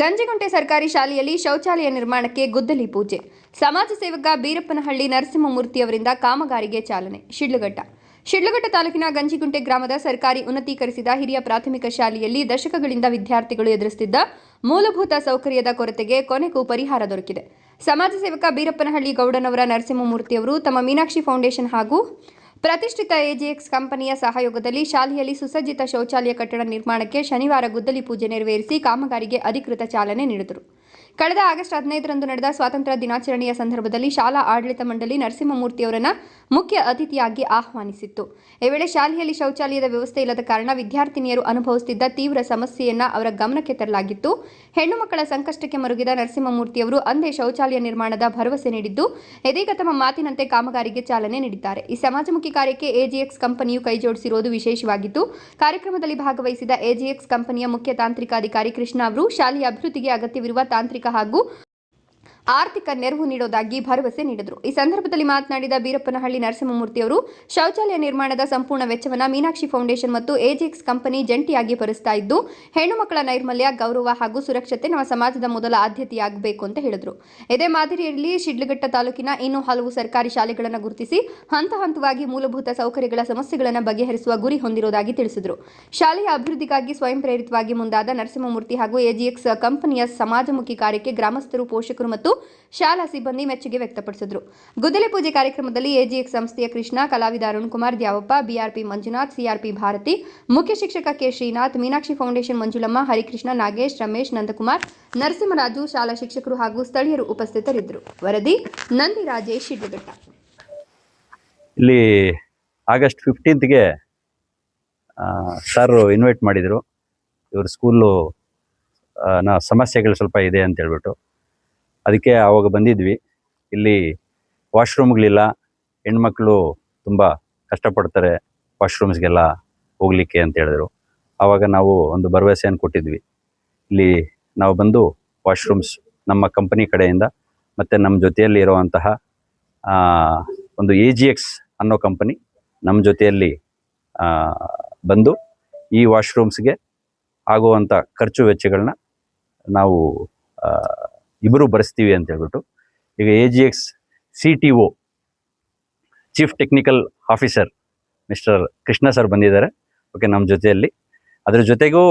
ಗಂಜಿಗುಂಟೆ ಸರ್ಕಾರಿ ಶಾಲೆಯಲ್ಲಿ ಶೌಚಾಲಯ ನಿರ್ಮಾಣಕ್ಕೆ ಗುದ್ದಲಿ ಪೂಜೆ. ಸಮಾಜ ಸೇವಕ ಬೀರಪ್ಪನಹಳ್ಳಿ ನರಸಿಂಹಮೂರ್ತಿಯವರಿಂದ ಕಾಮಗಾರಿಗೆ ಚಾಲನೆ. ಶಿಡ್ಲಘಟ್ಟ ತಾಲೂಕಿನ ಗಂಜಿಗುಂಟೆ ಗ್ರಾಮದ ಸರ್ಕಾರಿ ಉನ್ನತೀಕರಿಸಿದ ಹಿರಿಯ ಪ್ರಾಥಮಿಕ ಶಾಲೆಯಲ್ಲಿ ದಶಕಗಳಿಂದ ವಿದ್ಯಾರ್ಥಿಗಳು ಎದುರಿಸುತ್ತಿದ್ದ ಮೂಲಭೂತ ಸೌಕರ್ಯದ ಕೊರತೆಗೆ ಕೊನೆಗೂ ಪರಿಹಾರ ದೊರಕಿದೆ. ಸಮಾಜ ಸೇವಕ ಬೀರಪ್ಪನಹಳ್ಳಿ ಗೌಡನವರ ನರಸಿಂಹಮೂರ್ತಿಯವರು ತಮ್ಮ ಮೀನಾಕ್ಷಿ ಫೌಂಡೇಶನ್ ಹಾಗೂ ಪ್ರತಿಷ್ಠಿತ ಎಜಿಎಕ್ಸ್ ಕಂಪನಿಯ ಸಹಯೋಗದಲ್ಲಿ ಶಾಲೆಯಲ್ಲಿ ಸುಸಜ್ಜಿತ ಶೌಚಾಲಯ ಕಟ್ಟಡ ನಿರ್ಮಾಣಕ್ಕೆ ಶನಿವಾರ ಗುದ್ದಲಿ ಪೂಜೆ ನೆರವೇರಿಸಿ ಕಾಮಗಾರಿಗೆ ಅಧಿಕೃತ ಚಾಲನೆ ನೀಡಿದರು. ಕಳೆದ ಆಗಸ್ಟ್ 15ರಂದು ನಡೆದ ಸ್ವಾತಂತ್ರ್ಯ ದಿನಾಚರಣೆಯ ಸಂದರ್ಭದಲ್ಲಿ ಶಾಲಾ ಆಡಳಿತ ಮಂಡಳಿ ನರಸಿಂಹಮೂರ್ತಿಯವರನ್ನು ಮುಖ್ಯ ಅತಿಥಿಯಾಗಿ ಆಹ್ವಾನಿಸಿತ್ತು. ಈ ವೇಳೆ ಶಾಲೆಯಲ್ಲಿ ಶೌಚಾಲಯದ ವ್ಯವಸ್ಥೆ ಇಲ್ಲದ ಕಾರಣ ವಿದ್ಯಾರ್ಥಿನಿಯರು ಅನುಭವಿಸುತ್ತಿದ್ದ ತೀವ್ರ ಸಮಸ್ಯೆಯನ್ನು ಅವರ ಗಮನಕ್ಕೆ ತರಲಾಗಿತ್ತು. ಹೆಣ್ಣು ಮಕ್ಕಳ ಸಂಕಷ್ಟಕ್ಕೆ ಮರುಗಿದ ನರಸಿಂಹಮೂರ್ತಿಯವರು ಅಂದೇ ಶೌಚಾಲಯ ನಿರ್ಮಾಣದ ಭರವಸೆ ನೀಡಿದ್ದು, ಇದೀಗ ತಮ್ಮ ಮಾತಿನಂತೆ ಕಾಮಗಾರಿಗೆ ಚಾಲನೆ ನೀಡಿದ್ದಾರೆ. ಈ ಸಮಾಜಮುಖಿ ಕಾರ್ಯಕ್ಕೆ ಎಜಿಎಕ್ಸ್ ಕಂಪನಿಯು ಕೈಜೋಡಿಸಿರುವುದು ವಿಶೇಷವಾಗಿದ್ದು, ಕಾರ್ಯಕ್ರಮದಲ್ಲಿ ಭಾಗವಹಿಸಿದ ಎಜಿಎಕ್ಸ್ ಕಂಪನಿಯ ಮುಖ್ಯ ತಾಂತ್ರಿಕ ಅಧಿಕಾರಿ ಕೃಷ್ಣ ಅವರು ಶಾಲೆಯ ಅಭಿವೃದ್ಧಿಗೆ ಅಗತ್ಯವಿರುವ ತಾಂತ್ರಿಕ ಹಾಗೂ ಆರ್ಥಿಕ ನೆರವು ನೀಡುವುದಾಗಿ ಭರವಸೆ ನೀಡಿದರು. ಈ ಸಂದರ್ಭದಲ್ಲಿ ಮಾತನಾಡಿದ ಬೀರಪ್ಪನಹಳ್ಳಿ ನರಸಿಂಹಮೂರ್ತಿಯವರು, ಶೌಚಾಲಯ ನಿರ್ಮಾಣದ ಸಂಪೂರ್ಣ ವೆಚ್ಚವನ್ನು ಮೀನಾಕ್ಷಿ ಫೌಂಡೇಶನ್ ಮತ್ತು ಎಜಿಎಕ್ಸ್ ಕಂಪನಿ ಜಂಟಿಯಾಗಿ ಭರಿಸ್ತಾ ಇದ್ದು, ಹೆಣ್ಣು ಮಕ್ಕಳ ನೈರ್ಮಲ್ಯ, ಗೌರವ ಹಾಗೂ ಸುರಕ್ಷತೆ ನಮ್ಮ ಸಮಾಜದ ಮೊದಲ ಆದ್ಯತೆಯಾಗಬೇಕು ಅಂತ ಹೇಳಿದರು. ಇದೇ ಮಾದರಿಯಲ್ಲಿ ಶಿಡ್ಲಘಟ್ಟ ತಾಲೂಕಿನ ಇನ್ನೂ ಹಲವು ಸರ್ಕಾರಿ ಶಾಲೆಗಳನ್ನು ಗುರುತಿಸಿ ಹಂತ ಹಂತವಾಗಿ ಮೂಲಭೂತ ಸೌಕರ್ಯಗಳ ಸಮಸ್ಯೆಗಳನ್ನು ಬಗೆಹರಿಸುವ ಗುರಿ ಹೊಂದಿರುವುದಾಗಿ ತಿಳಿಸಿದರು. ಶಾಲೆಯ ಅಭಿವೃದ್ಧಿಗಾಗಿ ಸ್ವಯಂ ಪ್ರೇರಿತವಾಗಿ ಮುಂದಾದ ನರಸಿಂಹಮೂರ್ತಿ ಹಾಗೂ ಎಜಿಎಕ್ಸ್ ಕಂಪನಿಯ ಸಮಾಜಮುಖಿ ಕಾರ್ಯಕ್ಕೆ ಗ್ರಾಮಸ್ಥರು, ಪೋಷಕರು ಮತ್ತು ಶಾಲಾ ಸಿಬ್ಬಂದಿ ಮೆಚ್ಚುಗೆ ವ್ಯಕ್ತಪಡಿಸಿದರು. ಗುದ್ದಲಿ ಪೂಜೆ ಕಾರ್ಯಕ್ರಮದಲ್ಲಿ ಎಜಿಎಕ್ಸ್ ಸಂಸ್ಥೆಯ ಕೃಷ್ಣ, ಕಲಾವಿದ ಅರುಣ್ ಕುಮಾರ್, ದ್ಯಾವಪ್ಪ, ಬಿಆರ್ಪಿ ಮಂಜುನಾಥ್, ಸಿಆರ್ಪಿ ಭಾರತಿ, ಮುಖ್ಯ ಶಿಕ್ಷಕ ಕೆ ಶ್ರೀನಾಥ್, ಮೀನಾಕ್ಷಿ ಫೌಂಡೇಶನ್ ಮಂಜುಳಮ್ಮ, ಹರಿಕೃಷ್ಣ, ನಾಗೇಶ್, ರಮೇಶ್, ನಂದಕುಮಾರ್, ನರಸಿಂಹರಾಜು, ಶಾಲಾ ಶಿಕ್ಷಕರು ಹಾಗೂ ಸ್ಥಳೀಯರು ಉಪಸ್ಥಿತರಿದ್ದರು. ವರದಿ ನಂದಿ ರಾಜೇಶ್, ಶಿಡ್ಲಘಟ್ಟ. ಇಲ್ಲಿ ಆಗಸ್ಟ್ 15ಗೆ ಸರ್ ಇನ್ವೈಟ್ ಮಾಡಿದರು. ಇವ್ರ ಸ್ಕೂಲು ಸಮಸ್ಯೆಗಳು ಸ್ವಲ್ಪ ಇದೆ ಅಂತ ಹೇಳ್ಬಿಟ್ಟು ಅದಕ್ಕೆ ಆವಾಗ ಬಂದಿದ್ವಿ. ಇಲ್ಲಿ ವಾಶ್ರೂಮ್ಗಳಿಲ್ಲ, ಹೆಣ್ಮಕ್ಳು ತುಂಬ ಕಷ್ಟಪಡ್ತಾರೆ ವಾಶ್ರೂಮ್ಸ್ಗೆಲ್ಲ ಹೋಗಲಿಕ್ಕೆ ಅಂತ ಹೇಳಿದ್ರು. ಆವಾಗ ನಾವು ಒಂದು ಭರವಸೆಯನ್ನು ಕೊಟ್ಟಿದ್ವಿ. ಇಲ್ಲಿ ನಾವು ಬಂದು ವಾಶ್ರೂಮ್ಸ್ ನಮ್ಮ ಕಂಪನಿ ಕಡೆಯಿಂದ ಮತ್ತು ನಮ್ಮ ಜೊತೆಯಲ್ಲಿ ಇರುವಂತಹ ಒಂದು ಎಜಿಎಕ್ಸ್ ಅನ್ನೋ ಕಂಪನಿ ನಮ್ಮ ಜೊತೆಯಲ್ಲಿ ಬಂದು ಈ ವಾಶ್ರೂಮ್ಸ್ಗೆ ಆಗುವಂಥ ಖರ್ಚು ವೆಚ್ಚಗಳನ್ನ ನಾವು ಇಬ್ಬರು ಭರಿಸ್ತೀವಿ ಅಂತ ಹೇಳ್ಬಿಟ್ಟು ಈಗ ಎಜಿಎಕ್ಸ್ CTO chief technical officer mister Krishna sir ಬಂದಿದ್ದಾರೆ. ಓಕೆ, ನಮ್ಮ ಜೊತೆಯಲ್ಲಿ ಅದ್ರ ಜೊತೆಗೂ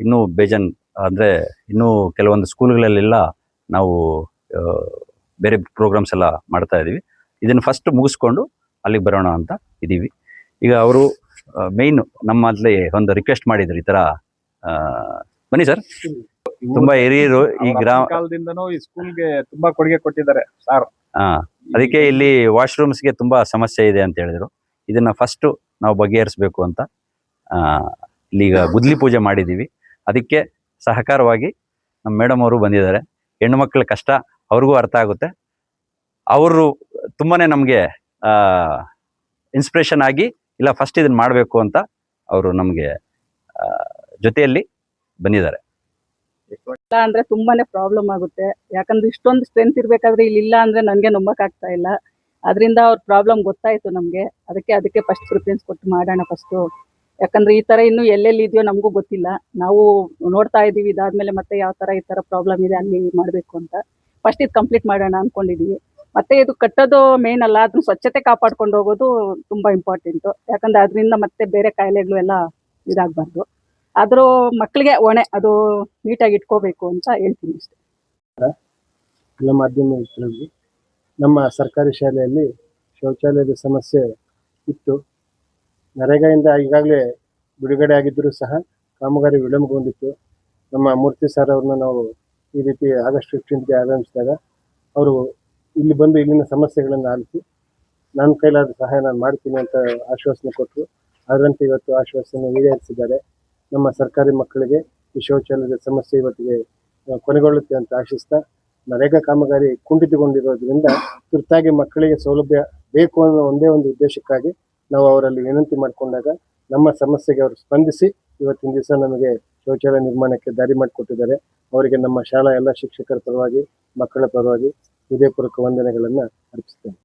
ಇನ್ನೂ ಬೇಜನ್ ಅಂದರೆ ಇನ್ನೂ ಕೆಲವೊಂದು ಸ್ಕೂಲ್ಗಳಲ್ಲೆಲ್ಲ ನಾವು ಬೇರೆ ಪ್ರೋಗ್ರಾಮ್ಸ್ ಎಲ್ಲ ಮಾಡ್ತಾ ಇದ್ದೀವಿ. ಇದನ್ನು ಫಸ್ಟ್ ಮುಗಿಸ್ಕೊಂಡು ಅಲ್ಲಿಗೆ ಬರೋಣ ಅಂತ ಇದ್ದೀವಿ. ಈಗ ಅವರು ಮೇಯ್ನ್ ನಮ್ಮಲ್ಲಿ ಒಂದು ರಿಕ್ವೆಸ್ಟ್ ಮಾಡಿದ್ರು, ಈ ಥರ ಬನ್ನಿ ಸರ್, ತುಂಬಾ ಹಿರಿಯರು ಈ ಕಾಲದಿಂದನೂ ಈ ಸ್ಕೂಲ್ಗೆ ತುಂಬಾ ಕೊಡುಗೆ ಕೊಟ್ಟಿದ್ದಾರೆ ಸರ್. ಅದಕ್ಕೆ ಇಲ್ಲಿ ವಾಶ್ರೂಮ್ಸ್ಗೆ ತುಂಬಾ ಸಮಸ್ಯೆ ಇದೆ ಅಂತ ಹೇಳಿದ್ರು. ಇದನ್ನ ಫಸ್ಟ್ ನಾವು ಬಗೆಹರಿಸಬೇಕು ಅಂತ ಇಲ್ಲಿಗ ಗುದ್ದಲಿ ಪೂಜೆ ಮಾಡಿದ್ದೀವಿ. ಅದಕ್ಕೆ ಸಹಕಾರವಾಗಿ ನಮ್ಮ ಮೇಡಮ್ ಅವರು ಬಂದಿದ್ದಾರೆ. ಹೆಣ್ಣು ಮಕ್ಕಳ ಕಷ್ಟ ಅವ್ರಿಗೂ ಅರ್ಥ ಆಗುತ್ತೆ. ಅವರು ತುಂಬಾನೇ ನಮಗೆ ಇನ್ಸ್ಪಿರೇಷನ್ ಆಗಿ ಇಲ್ಲ ಫಸ್ಟ್ ಇದನ್ನ ಮಾಡಬೇಕು ಅಂತ ಅವರು ನಮಗೆ ಜೊತೆಯಲ್ಲಿ ಬಂದಿದ್ದಾರೆ. ಅಂದ್ರೆ ತುಂಬಾನೇ ಪ್ರಾಬ್ಲಮ್ ಆಗುತ್ತೆ. ಯಾಕಂದ್ರೆ ಇಷ್ಟೊಂದು ಸ್ಟ್ರೆಂತ್ ಇರ್ಬೇಕಾದ್ರೆ ಇಲ್ಲಿ ಇಲ್ಲ ಅಂದ್ರೆ ನನ್ಗೆ ನಂಬಕ್ ಆಗ್ತಾ ಇಲ್ಲ. ಅದರಿಂದ ಅವ್ರ ಪ್ರಾಬ್ಲಮ್ ಗೊತ್ತಾಯ್ತು ನಮ್ಗೆ. ಅದಕ್ಕೆ ಫಸ್ಟ್ ಪ್ರಿಫರೆನ್ಸ್ ಕೊಟ್ಟು ಮಾಡೋಣ ಫಸ್ಟ್. ಯಾಕಂದ್ರೆ ಈ ತರ ಇನ್ನು ಎಲ್ಲೆಲ್ಲಿ ಇದೆಯೋ ನಮಗೂ ಗೊತ್ತಿಲ್ಲ. ನಾವು ನೋಡ್ತಾ ಇದೀವಿ, ಇದಾದ್ಮೇಲೆ ಮತ್ತೆ ಯಾವ ತರ ಈ ತರ ಪ್ರಾಬ್ಲಮ್ ಇದೆ ಅಲ್ಲಿ ಮಾಡ್ಬೇಕು ಅಂತ ಫಸ್ಟ್ ಇದು ಕಂಪ್ಲೀಟ್ ಮಾಡೋಣ ಅನ್ಕೊಂಡಿದೀವಿ. ಮತ್ತೆ ಇದು ಕಟ್ಟೋದು ಮೇನ್ ಅಲ್ಲ, ಅದನ್ನ ಸ್ವಚ್ಛತೆ ಕಾಪಾಡ್ಕೊಂಡು ಹೋಗೋದು ತುಂಬಾ ಇಂಪಾರ್ಟೆಂಟ್. ಯಾಕಂದ್ರೆ ಅದರಿಂದ ಮತ್ತೆ ಬೇರೆ ಕಾಯಿಲೆಗಳು ಎಲ್ಲ ಇದಾಗಬಾರ್ದು. ಆದ್ರೂ ಮಕ್ಕಳಿಗೆ ಹೊಣೆ ಅದು ನೀಟಾಗಿ ಇಟ್ಕೋಬೇಕು ಅಂತ ಹೇಳ್ತೀನಿ ಅಷ್ಟೇ. ಎಲ್ಲ ಮಾಧ್ಯಮ ಮಿತ್ರರಿಗೆ, ನಮ್ಮ ಸರ್ಕಾರಿ ಶಾಲೆಯಲ್ಲಿ ಶೌಚಾಲಯದ ಸಮಸ್ಯೆ ಇತ್ತು. ನರೇಗಾದಿಂದ ಈಗಾಗಲೇ ಬಿಡುಗಡೆ ಆಗಿದ್ದರೂ ಸಹ ಕಾಮಗಾರಿ ವಿಳಂಬಗೊಂಡಿತ್ತು. ನಮ್ಮ ಮೂರ್ತಿ ಸರ್ ಅವ್ರನ್ನ ನಾವು ಈ ರೀತಿ ಆಗಸ್ಟ್ 15ಗೆ ಆಗಮಿಸಿದಾಗ ಅವರು ಇಲ್ಲಿ ಬಂದು ಇಲ್ಲಿನ ಸಮಸ್ಯೆಗಳನ್ನು ಆಲಿಸಿ ನನ್ನ ಕೈಲಾದ ಸಹಾಯ ನಾನು ಮಾಡ್ತೀನಿ ಅಂತ ಆಶ್ವಾಸನೆ ಕೊಟ್ಟರು. ಅದರಂತೆ ಇವತ್ತು ಆಶ್ವಾಸನೆ ಈಡೇರಿಸಿದ್ದಾರೆ. ನಮ್ಮ ಸರ್ಕಾರಿ ಮಕ್ಕಳಿಗೆ ಈ ಶೌಚಾಲಯದ ಸಮಸ್ಯೆ ಇವತ್ತಿಗೆ ಕೊನೆಗೊಳ್ಳುತ್ತೆ ಅಂತ ಆಶಿಸ್ತಾ, ನರೇಗಾ ಕಾಮಗಾರಿ ಕುಂಠಿತಗೊಂಡಿರೋದ್ರಿಂದ ತುರ್ತಾಗಿ ಮಕ್ಕಳಿಗೆ ಸೌಲಭ್ಯ ಬೇಕು ಅನ್ನೋ ಒಂದೇ ಒಂದು ಉದ್ದೇಶಕ್ಕಾಗಿ ನಾವು ಅವರಲ್ಲಿ ವಿನಂತಿ ಮಾಡಿಕೊಂಡಾಗ ನಮ್ಮ ಸಮಸ್ಯೆಗೆ ಅವರು ಸ್ಪಂದಿಸಿ ಇವತ್ತಿನ ದಿವಸ ನಮಗೆ ಶೌಚಾಲಯ ನಿರ್ಮಾಣಕ್ಕೆ ದಾರಿ ಮಾಡಿಕೊಟ್ಟಿದ್ದಾರೆ. ಅವರಿಗೆ ನಮ್ಮ ಶಾಲಾ ಎಲ್ಲ ಶಿಕ್ಷಕರ ಪರವಾಗಿ, ಮಕ್ಕಳ ಪರವಾಗಿ ಹೃದಯಪೂರ್ವಕ ವಂದನೆಗಳನ್ನು ಅರ್ಪಿಸ್ತೇನೆ.